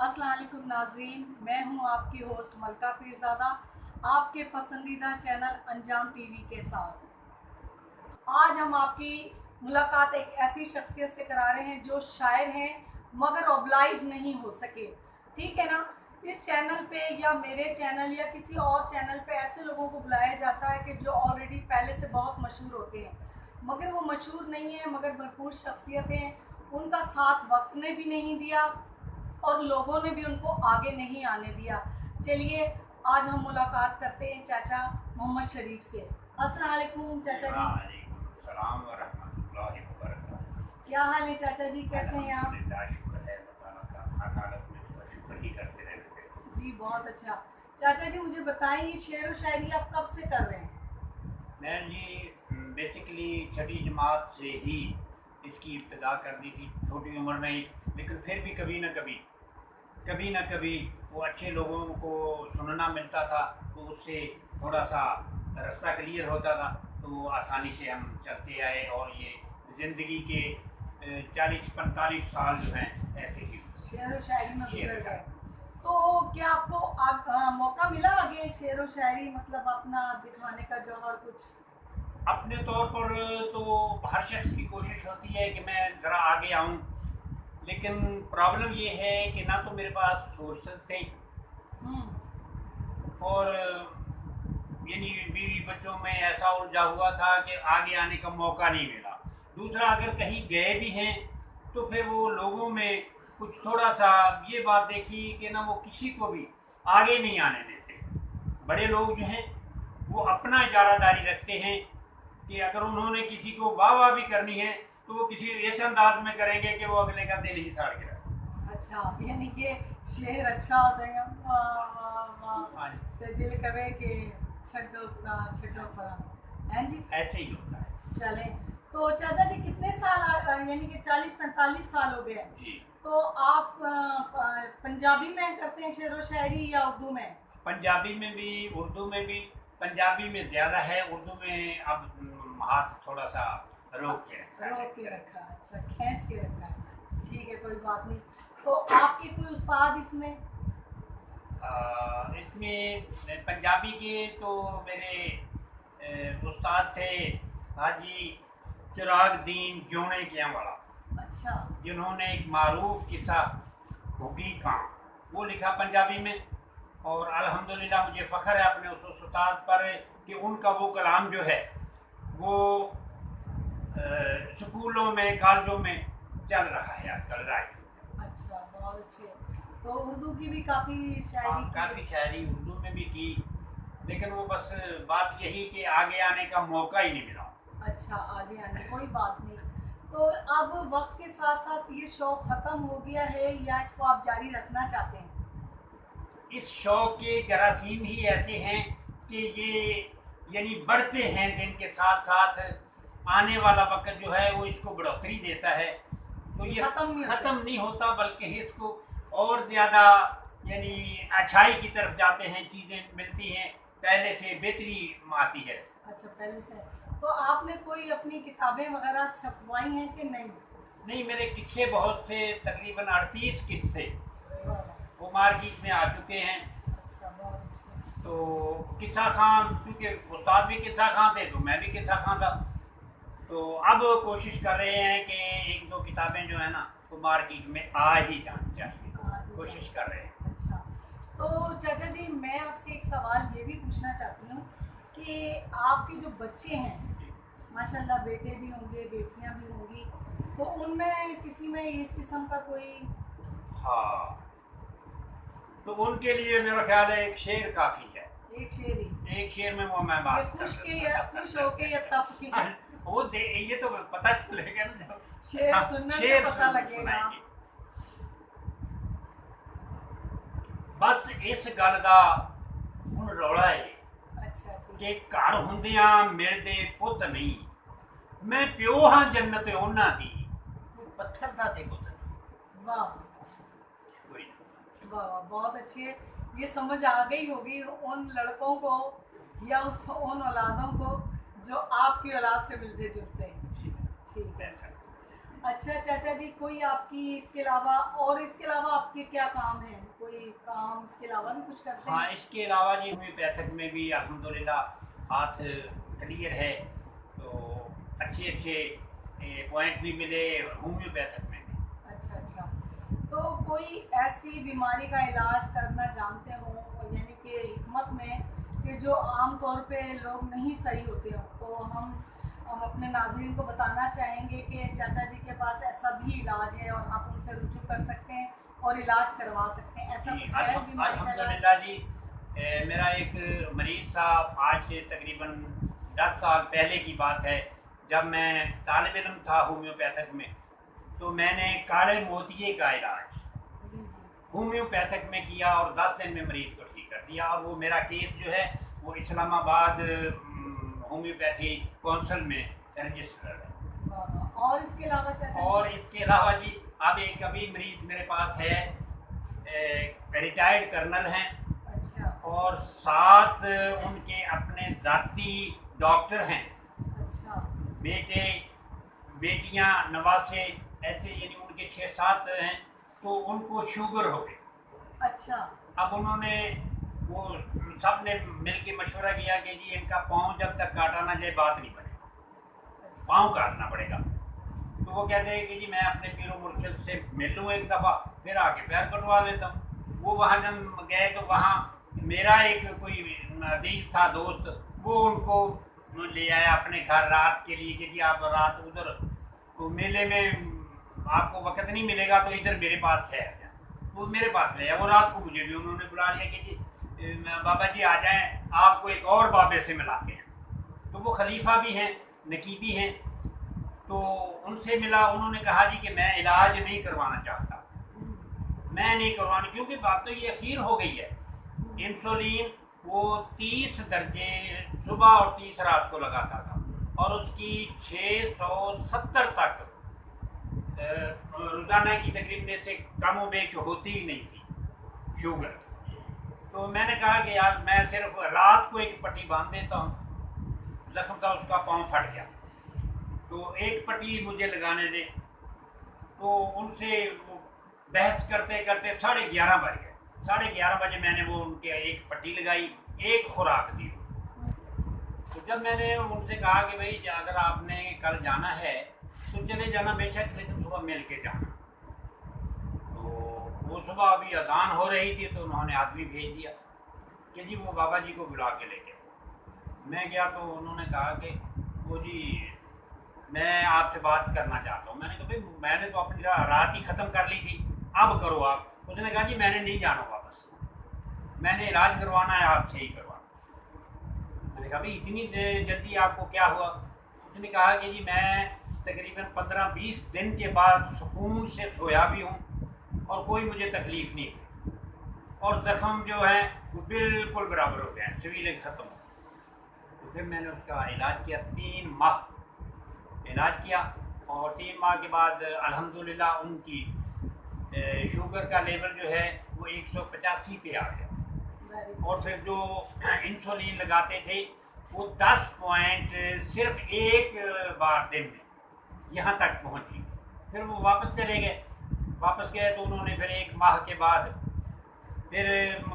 अस्सलाम वालेकुम नाज़रीन, मैं हूं आपकी होस्ट मलका पीरज़ादा, आपके पसंदीदा चैनल अंजाम टीवी के साथ। आज हम आपकी मुलाकात एक ऐसी शख्सियत से करा रहे हैं जो शायर हैं मगर ऑब्लाइज नहीं हो सके, ठीक है ना। इस चैनल पे या मेरे चैनल या किसी और चैनल पे ऐसे लोगों को बुलाया जाता है कि जो ऑलरेडी पहले से बहुत मशहूर होते हैं, मगर वो मशहूर नहीं है मगर भरपूर शख्सियत हैं। उनका साथ वक्त ने भी नहीं दिया और लोगों ने भी उनको आगे नहीं आने दिया। चलिए आज हम मुलाकात करते हैं चाचा मोहम्मद शरीफ से। अस्सलाम वालेकुम चाचा जी। सलाम व रहमतुल्लाहि व बरकातहू। क्या हाल है चाचा जी, कैसे हैं आप? अल्हम्दुलिल्लाह, शुक्र है अल्लाह ताला का। हर हालत में उसका शुक्र ही करते रहना चाहिए। जी बहुत अच्छा। चाचा जी मुझे बताएं, ये शेर व शायरी आप कब से कर रहे हैं? मैं जी बेसिकली छठी जमात से ही इसकी इब्तिदा कर दी थी, छोटी उम्र में ही। लेकिन फिर भी कभी ना कभी वो अच्छे लोगों को सुनना मिलता था, तो उससे थोड़ा सा रास्ता क्लियर होता था, तो आसानी से हम चलते आए। और ये ज़िंदगी के 40-45 साल जो हैं ऐसे ही शेर व शायरी में शेर गुजर व गए। तो क्या आपको मौका मिला आगे शेर व शायरी मतलब अपना दिखाने का, जौहर कुछ? अपने तौर पर तो हर शख्स की कोशिश होती है कि मैं ज़रा आगे आऊँ, लेकिन प्रॉब्लम ये है कि ना तो मेरे पास सोर्सेज थे, और यानी बीवी बच्चों में ऐसा उलझा हुआ था कि आगे आने का मौका नहीं मिला। दूसरा, अगर कहीं गए भी हैं तो फिर वो लोगों में कुछ थोड़ा सा ये बात देखी कि ना वो किसी को भी आगे नहीं आने देते। बड़े लोग जो हैं वो अपना इजारादारी रखते हैं कि अगर उन्होंने किसी को वाह भी करनी है तो वो किसी ऐसे अंदाज में करेंगे कि वो अगले का दिल ही साड़ के रखे। अच्छा, यानी कि शेर अच्छा होता है, वाह वाह वाह, हाँ जी, तो दिल करे कि छड्डो परा, हैं जी। ऐसे ही होता है। चलें, तो चाचा जी कितने साल यानी कि 40-45 साल हो गए, जी, तो आप पंजाबी में करते हैं शेर व शायरी या उर्दू में? पंजाबी में भी, उर्दू में भी। पंजाबी में ज़्यादा है, उर्दू में अब हाथ थोड़ा सा रोक के रखा है। रोक के रखा, अच्छा खींच के रखा है, ठीक है कोई बात नहीं। तो आपके कोई उस्ताद इसमें? इसमें पंजाबी के तो मेरे उस्ताद थे हाजी चिराग दीन जोने किया वाला, अच्छा, जिन्होंने एक मारूफ किस्सा भुगी खां वो लिखा पंजाबी में। और अल्हम्दुलिल्लाह मुझे फ़ख्र है अपने उस उस्ताद पर कि उनका वो कलाम जो है वो स्कूलों में, कॉलेजों में चल रहा है आजकल। राइट। अच्छा बहुत अच्छे। तो उर्दू की भी काफ़ी शायरी की? काफ़ी शायरी उर्दू में भी की, लेकिन वो बस बात यही कि आगे आने का मौका ही नहीं मिला। अच्छा, आगे आने कोई बात नहीं। तो अब वक्त के साथ साथ ये शौक़ ख़त्म हो गया है या इसको आप जारी रखना चाहते हैं? इस शौक़ के जरासीम ही ऐसे हैं कि ये यानी बढ़ते हैं दिन के साथ साथ। आने वाला वक्त जो है वो इसको बढ़ोतरी देता है, तो ये ख़त्म नहीं होता, बल्कि इसको और ज़्यादा यानी अच्छाई की तरफ जाते हैं, चीज़ें मिलती हैं, पहले से बेहतरी आती है। अच्छा, पहले से। तो आपने कोई अपनी किताबें वगैरह छपवाई हैं कि नहीं? नहीं, मेरे किस्से बहुत से, तकरीबन 38 किस्से वो मार्केट में आ चुके हैं। अच्छा, बहुत अच्छे। तो किस्सा खान, क्योंकि उस्ताद भी किस्सा खान थे तो मैं भी किस्सा खान था, तो अब कोशिश कर रहे हैं कि 1-2 किताबें जो है ना वो मार्केट में आ ही जानी चाहिए, कोशिश कर रहे हैं। अच्छा, तो चाचा जी मैं आपसे एक सवाल ये भी पूछना चाहती हूँ कि आपके जो बच्चे हैं, माशाल्लाह बेटे भी होंगे बेटियाँ भी होंगी, तो उनमें किसी में इस किस्म का कोई? हाँ, तो उनके लिए मेरा ख्याल है एक शेर काफ़ी है। एक शेर ही? एक शेर में वो मैं बात खुश होके या तप के? वो ये तो पता चलेगा ना जब शेर सुनने में पता लगेगा। बस इस गल का हुण रौला है अच्छा कि घर हुंदियां मिलदे पुत नहीं, मैं प्यो हाँ जन्नत उन्हां दी, पत्थर दा ते पुत नहीं। वाह कोई वाह वाह, बहुत अच्छी है। ये समझ आ गई होगी उन लड़कों को या उन औलादों को जो आपकी औलाद से मिलते जुलते हैं। ठीक है। अच्छा चाचा जी, कोई आपकी इसके अलावा, और इसके अलावा आपके क्या काम है? कोई काम इसके अलावा भी कुछ करते हाँ, हैं? इसके अलावा जी होम्योपैथिक में भी अल्हम्दुलिल्लाह हाथ क्लियर है, तो अच्छे अच्छे पॉइंट भी मिले होम्योपैथिक में भी। अच्छा अच्छा। तो कोई ऐसी बीमारी का इलाज करना जानते हो, यानी कि हिकमत में, कि जो आम तौर पे लोग नहीं सही होते हो, तो हम अपने नाज़रीन को बताना चाहेंगे कि चाचा जी के पास ऐसा भी इलाज है और आप उनसे रुजू कर सकते हैं और इलाज करवा सकते हैं। ऐसा जी कुछ है बीमारी का इलाज? अल्हम्दुलिल्लाह जी, मेरा एक मरीज़ था, आज से तकरीबन 10 साल पहले की बात है, जब मैं तालिब इल्म था होम्योपैथिक में, तो मैंने काले मोतिये का इलाज जी जी। होम्योपैथिक में किया और 10 दिन में मरीज़ को ठीक कर दिया। और वो मेरा केस जो है वो इस्लामाबाद होम्योपैथी कौंसिल में रजिस्टर्ड है। और इसके अलावा चाचा जी? और इसके अलावा जी अब एक अभी मरीज़ मेरे पास है, रिटायर्ड कर्नल हैं, अच्छा और 7 उनके अपने ज़ाती डॉक्टर हैं, अच्छा बेटे बेटियां नवासे, ऐसे यानी उनके 6-7 हैं। तो उनको शुगर हो गई। अच्छा अब उन्होंने वो सब ने मिल के मशवरा किया कि जी इनका पाँव जब तक काटा ना जाए बात नहीं बनेगा, अच्छा। पाँव काटना पड़ेगा। तो वो कहते हैं कि जी मैं अपने पीरो मुर्शिद से मिल लूँ एक दफ़ा, फिर आके पैर कटवा लेता हूँ। वो वहाँ जब गए तो वहाँ मेरा एक कोई अजीज था दोस्त, वो उनको ले आया अपने घर रात के लिए कि जी आप रात उधर तो मेले में आपको वक्त नहीं मिलेगा तो इधर मेरे पास ठहर जाए। वो मेरे पास ले आया, वो रात को मुझे भी उन्होंने बुला लिया कि जी बाबा जी आ जाएं, आपको एक और बाबे से मिलाते हैं। तो वो खलीफा भी हैं, नकीबी हैं, तो उनसे मिला। उन्होंने कहा जी कि मैं इलाज नहीं करवाना चाहता, मैं नहीं करवाना, क्योंकि बात तो ये अखीर हो गई है। इंसुलिन वो 30 दर्जे सुबह और 30 रात को लगाता था, और उसकी 670 तक रोज़ाना की तकरीबन से कम व बेश होती ही नहीं थी शुगर। तो मैंने कहा कि यार मैं सिर्फ रात को एक पट्टी बांध देता हूँ, जख्म था उसका पाँव फट गया, तो एक पट्टी मुझे लगाने दे। तो उनसे बहस करते करते 11:30 बज गए। 11:30 बजे मैंने वो उनके एक पट्टी लगाई, एक खुराक दी। तो जब मैंने उनसे कहा कि भाई अगर आपने कल जाना है तो चले जाना बेशक, लेकिन सुबह मिल के जाना। तो वो सुबह अभी अजान हो रही थी, तो उन्होंने आदमी भेज दिया कि जी वो बाबा जी को बुला के ले गए। मैं गया तो उन्होंने कहा कि वो जी मैं आपसे बात करना चाहता हूँ। मैंने कहा भाई मैंने तो अपनी रात ही ख़त्म कर ली थी, अब करो आप। उसने कहा जी मैंने नहीं जाना वापस, मैंने इलाज करवाना है, आपसे ही करवाना। मैंने कहा भाई इतनी जल्दी आपको क्या हुआ? उसने कहा कि जी मैं तकरीबन 15-20 दिन के बाद सुकून से सोया भी हूँ और कोई मुझे तकलीफ़ नहीं हुई, और ज़ख्म जो है वो बिल्कुल बराबर हो गए हैं, सवीलें ख़त्म हो। तो फिर मैंने उसका इलाज किया, 3 माह इलाज किया, और 3 माह के बाद अल्हम्दुलिल्लाह उनकी शुगर का लेवल जो है वो 185 पे आ गया। और फिर जो इंसुलिन लगाते थे वो 10 पॉइंट सिर्फ एक बार दिन में यहाँ तक पहुँची। फिर वो वापस चले गए। वापस गए तो उन्होंने फिर 1 माह के बाद फिर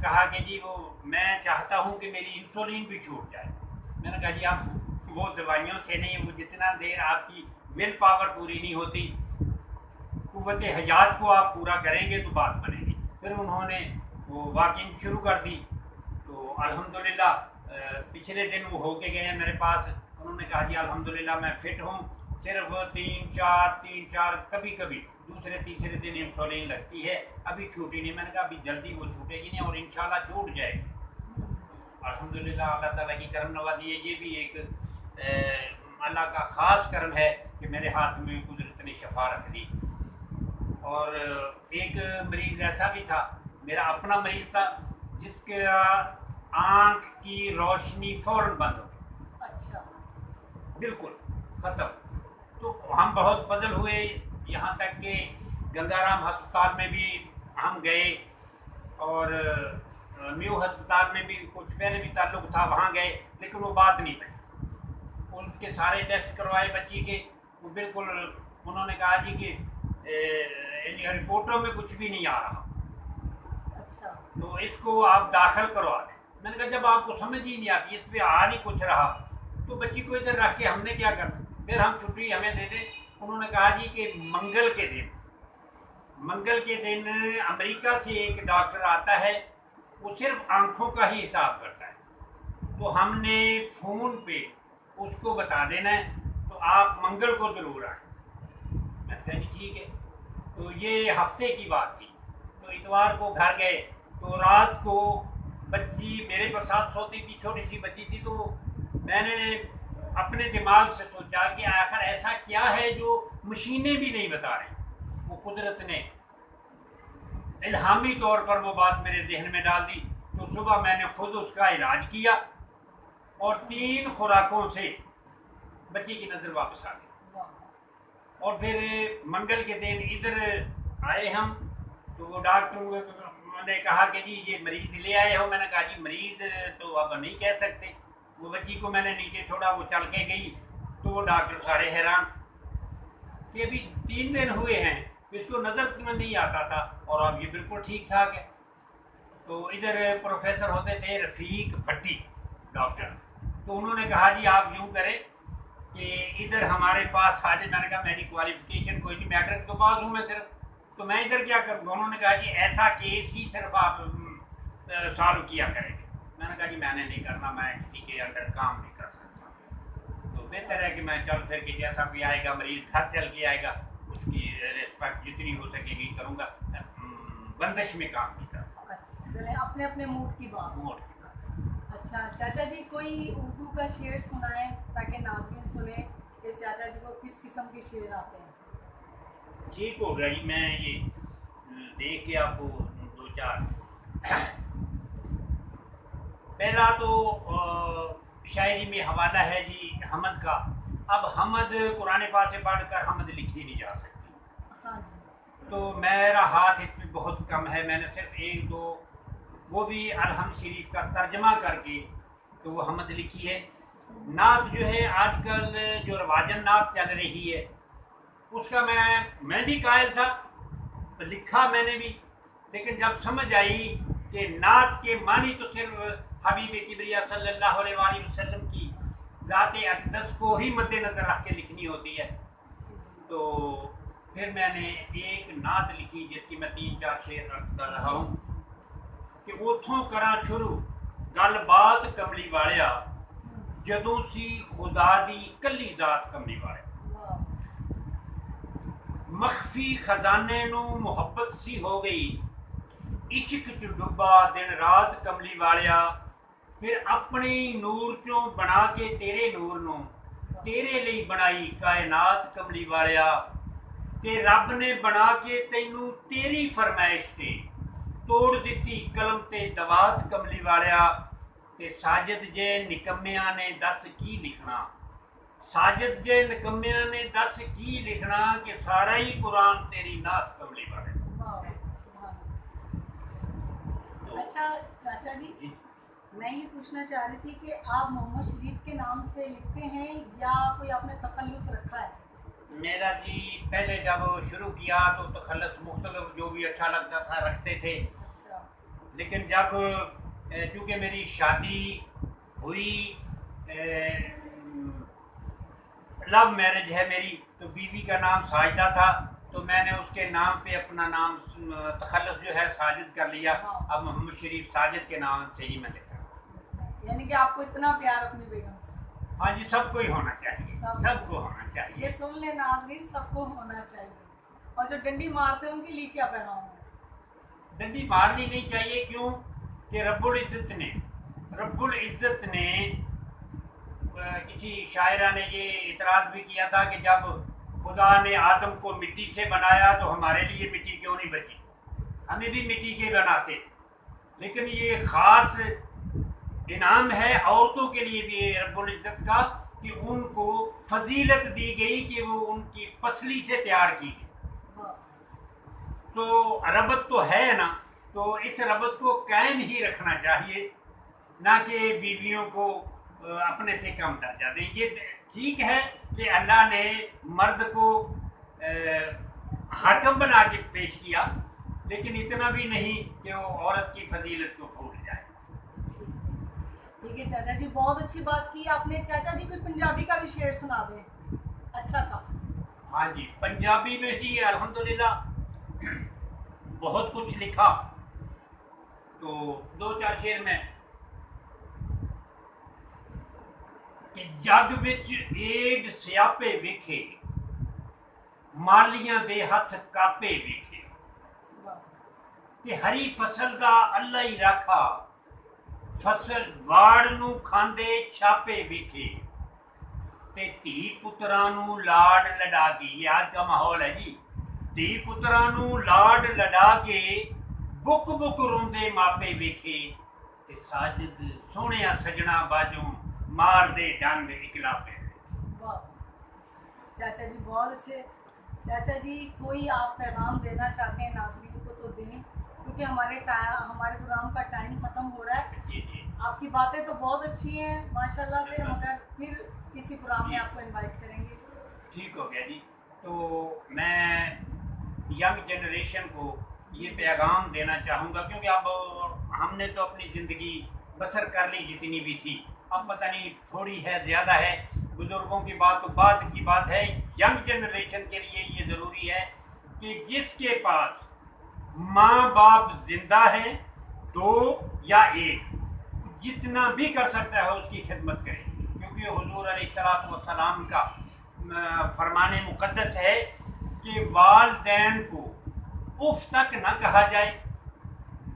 कहा कि जी वो मैं चाहता हूँ कि मेरी इंसुलिन भी छूट जाए। मैंने कहा जी आप वो दवाइयों से नहीं, वो जितना देर आपकी विल पावर पूरी नहीं होती, कुव्वत हयात को आप पूरा करेंगे तो बात बनेगी। फिर उन्होंने वो वॉकिंग शुरू कर दी। तो अल्हम्दुलिल्लाह पिछले दिन वो होके गए हैं मेरे पास। उन्होंने कहा जी अल्हम्दुलिल्लाह मैं फ़िट हूँ, सिर्फ 3-4 कभी कभी दूसरे तीसरे दिन इंसुलिन लगती है, अभी छूटी नहीं। मैंने कहा अभी जल्दी वो छूटेगी नहीं और इंशाल्लाह छूट जाएगी। अल्हम्दुलिल्लाह अल्लाह ताला की करम नवाजी है। ये भी एक अल्लाह का ख़ास करम है कि मेरे हाथ में कुदरत ने शफा रख दी। और एक मरीज़ ऐसा भी था, मेरा अपना मरीज़ था, जिसके आँख की रोशनी फ़ौरन बंद हो गई। अच्छा बिल्कुल ख़त्म। तो हम बहुत पजल हुए, यहाँ तक कि गंगाराम अस्पताल में भी हम गए, और म्यू अस्पताल में भी कुछ पहले भी ताल्लुक़ था, वहाँ गए, लेकिन वो बात नहीं बनी। उसके सारे टेस्ट करवाए बच्ची के, वो बिल्कुल انہوں نے کہا جی کہ رپورٹوں میں کچھ بھی نہیں آ رہا، اچھا تو اس کو آپ داخل کروا دیں۔ میں نے کہا جب آپ کو سمجھ ہی نہیں آتی، اس پہ آ نہیں کچھ رہا، تو بچی کو ادھر رکھ کے ہم نے کیا کرنا، پھر ہم چھٹی ہمیں دے دیں۔ انہوں نے کہا جی کہ منگل کے دن امریکہ سے ایک ڈاکٹر آتا ہے، وہ صرف آنکھوں کا ہی حساب کرتا ہے، تو ہم نے فون پہ اس کو بتا دینا ہے، تو آپ منگل کو ضرور آئیں۔ میں نے کہا جی ٹھیک ہے۔ تو یہ ہفتے کی بات تھی، تو اتوار کو گھر گئے، تو رات کو بچی میرے ساتھ سوتی تھی، چھوٹی سی بچی تھی، تو میں نے اپنے دماغ سے سوچا کہ آخر ایسا کیا ہے جو مشینیں بھی نہیں بتا رہی۔ وہ قدرت نے الہامی طور پر وہ بات میرے ذہن میں ڈال دی، تو صبح میں نے خود اس کا علاج کیا، اور 3 خوراکوں سے بچی کی نظر واپس آ گئی۔ اور پھر منگل کے دن ادھر آئے ہم، تو وہ ڈاکٹر نے کہا کہ جی یہ مریض لے آئے ہو۔ میں نے کہا جی مریض تو اب نہیں کہہ سکتے۔ وہ بچی کو میں نے نیچے چھوڑا، وہ چل کے گئی، تو وہ ڈاکٹر سارے حیران کہ ابھی 3 دن ہوئے ہیں، اس کو نظر میں نہیں آتا تھا، اور اب یہ بالکل ٹھیک ٹھاک ہے۔ تو ادھر پروفیسر ہوتے تھے رفیق بھٹی ڈاکٹر، تو انہوں نے کہا جی آپ یوں کریں کہ ادھر ہمارے پاس آ جائے۔ میں نے کہا میری کوالیفیکیشن کوئی نہیں، میٹرک تو پاس ہوں میں صرف، تو میں ادھر کیا کروں گا۔ انہوں نے کہا جی ایسا کیس ہی صرف آپ سالو کیا کریں گے۔ میں نے کہا جی میں نے نہیں کرنا، میں کسی کے انڈر کام نہیں کر سکتا، تو بہتر ہے کہ میں چل پھر کے جیسا کوئی آئے گا، مریض گھر چل کے آئے گا، اس کی ریسپیکٹ جتنی ہو سکے گی کروں گا، بندش میں کام نہیں کرتا۔ اچھا چلیں، اپنے اپنے موڈ کی بات۔ موڈ کی بات۔ اچھا چاچا جی کوئی اردو کا شعر سنائیں تاکہ ناظرین سنیں کہ چاچا جی کو کس قسم کے شعر آتے ہیں۔ ٹھیک ہو گیا جی، میں یہ دیکھ کے آپ کو 2-4 پہلا تو شاعری میں حوالہ ہے جی حمد کا۔ اب حمد قرآن پاک سے پڑھ کر حمد لکھی نہیں جا سکتی، ہاں جی، تو میرا ہاتھ اس میں بہت کم ہے۔ میں نے صرف 1-2 وہ بھی الحمد شریف کا ترجمہ کر کے تو وہ حمد لکھی ہے۔ نعت جو ہے آج کل جو رواجن نعت چل رہی ہے، اس کا میں بھی قائل تھا، لکھا میں نے بھی، لیکن جب سمجھ آئی کہ نعت کے معنی تو صرف حبیب کبریا صلی اللہ علیہ وآلہ وسلم کی ذات اقدس کو ہی مد نظر رکھ کے لکھنی ہوتی ہے، تو پھر میں نے ایک نعت لکھی جس کی میں 3-4 شعر عرض کر رہا ہوں کہ اوتھوں کرا شروع گل بات کملی والیا، جدوں سی خدا دی کلی ذات کملی والیا، مخفی خزانے نو محبت سی ہو گئی، عشق چ ڈبا دن رات کملی والیا، پھر اپنی نور چوں بنا کے تیرے نور نو تیرے لئی بنائی کائنات کملی والیا، تے رب نے بنا کے تینوں تیری فرمائش تے توڑ دیتی قلم تے دوات کملی والیا، تے ساجد جے نکمیاں نے دس کی لکھنا، ساجد جے نکمیاں نے دس کی لکھنا، کہ سارا ہی قرآن تیری نعت کملی والیا۔ اچھا چاچا جی، میں یہ پوچھنا چاہ رہی تھی کہ آپ محمد شریف کے نام سے لکھتے ہیں یا کوئی آپ نے تخلص رکھا ہے؟ میرا جی پہلے جب شروع کیا تو تخلص مختلف جو بھی اچھا لگتا تھا رکھتے تھے، اچھا، لیکن جب چونکہ میری شادی ہوئی، لو میرج ہے میری، تو بیوی کا نام ساجدہ تھا، تو میں نے اس کے نام پہ اپنا نام تخلص جو ہے ساجد کر لیا۔ اب محمد شریف ساجد کے نام سے ہی میں لکھ رہا ہوں۔ یعنی کہ آپ کو اتنا پیار اپنی بیگم سے؟ ہاں جی، سب کو ہی ہونا چاہیے، سب کو ہونا چاہیے۔ یہ سن لیں ناظرین، سب کو ہونا چاہیے۔ اور جو ڈنڈی مارتے ہیں ان کے لیے کیا پیغام ہے؟ ڈنڈی مارنی نہیں چاہیے، کیوں کہ رب العزت نے کسی شاعرہ نے یہ اعتراض بھی کیا تھا کہ جب خدا نے آدم کو مٹی سے بنایا تو ہمارے لیے مٹی کیوں نہیں بچی، ہمیں بھی مٹی کے بناتے، لیکن یہ خاص انعام ہے عورتوں کے لیے بھی رب العزت کا کہ ان کو فضیلت دی گئی کہ وہ ان کی پسلی سے تیار کی گئی، تو ربط تو ہے نا، تو اس ربط کو قائم ہی رکھنا چاہیے، نہ کہ بیویوں کو اپنے سے کم درجہ دیں۔ یہ ٹھیک ہے کہ اللہ نے مرد کو हाकम बना के पेश किया, लेकिन इतना भी नहीं कि वो औरत की फजीलत को भूल जाए। ठीक है चाचा जी, बहुत अच्छी बात की आपने। चाचा जी कोई पंजाबी का भी शेर सुना दें अच्छा सा। हाँ जी, पंजाबी में जी अल्हम्दुलिल्लाह बहुत कुछ लिखा, तो 2-4 शेर में कि जग विच एड स्यापे वेखे, मालियां दे हथ कापे वेखे, ते हरी फसल दा अल्लाह ही राखा, फसल वाड़ नू खांदे छापे वेखे, ते धी पुत्रां नू लाड लडा के, ये आज का माहौल है जी, धी पुत्रां नू लाड लडा के बुक बुक रोंदे मापे वेखे, ते साजिद सोहणिया सजना बाजों मार दे डंग इकलापे। वाह चाचा जी, बहुत अच्छे। चाचा जी कोई आप पैगाम देना चाहते हैं नाज़रीन को तो दें, क्योंकि हमारे प्रोग्राम का टाइम ख़त्म हो रहा है। जी जी आपकी बातें तो बहुत अच्छी हैं माशाल्लाह से, मगर फिर किसी प्रोग्राम में जी। आपको इनवाइट करेंगे। ठीक हो गया जी। तो मैं यंग जनरेशन को ये पैगाम देना चाहूँगा, क्योंकि अब हमने तो अपनी ज़िंदगी बसर कर ली जितनी भी थी, अब पता नहीं थोड़ी है ज़्यादा है, बुज़ुर्गों की बात तो बाद की बात है। यंग जनरेशन के लिए ये ज़रूरी है कि जिसके पास माँ बाप ज़िंदा है, 2 या 1, जितना भी कर सकता है उसकी खिदमत करें, क्योंकि हुजूर अलैहिस्सलाम का फरमाने मुक़द्दस है कि वालिदैन को उफ तक न कहा जाए,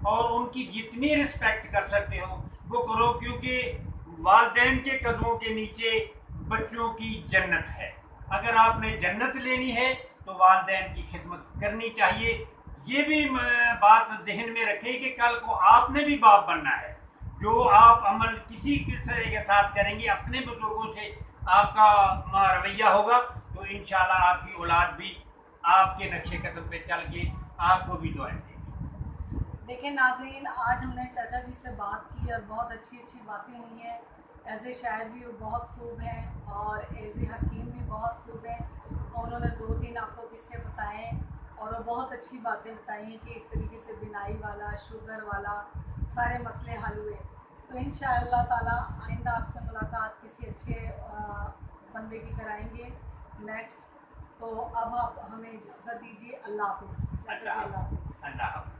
और उनकी जितनी रिस्पेक्ट कर सकते हो वो करो, क्योंकि वालिदैन के कदमों के नीचे बच्चों की जन्नत है। अगर आपने जन्नत लेनी है तो वालिदैन की खिदमत करनी चाहिए। ये भी बात जहन में रखें कि कल को आपने भी बाप बनना है। जो आप अमल किसी के साथ करेंगे, अपने बुजुर्गों से आपका रवैया होगा, तो इंशाल्लाह आपकी औलाद भी आपके नक्शे कदम पे चल के आपको भी दुआएं देगी। देखें नाज़रीन, आज हमने चाचा जी से बात की और बहुत अच्छी अच्छी बातें हुई हैं। एज़ ए शायर भी वो बहुत खूब हैं और एज़ ए हकीम भी बहुत खूब हैं, और उन्होंने 2-3 आपको किस्से बताए हैं और वो बहुत अच्छी बातें बताई हैं कि इस तरीके से बिनाई वाला, शुगर वाला सारे मसले हल हुए। तो इंशाअल्लाह ताला आइंदा आपसे मुलाकात किसी अच्छे बंदे की कराएंगे नेक्स्ट। तो अब आप हमें इजाज़त दीजिए। अल्लाह हाफ़िज़ चाचा जी, अल्लाह हाफ़िज़। अल्लाह हाफ़िज़।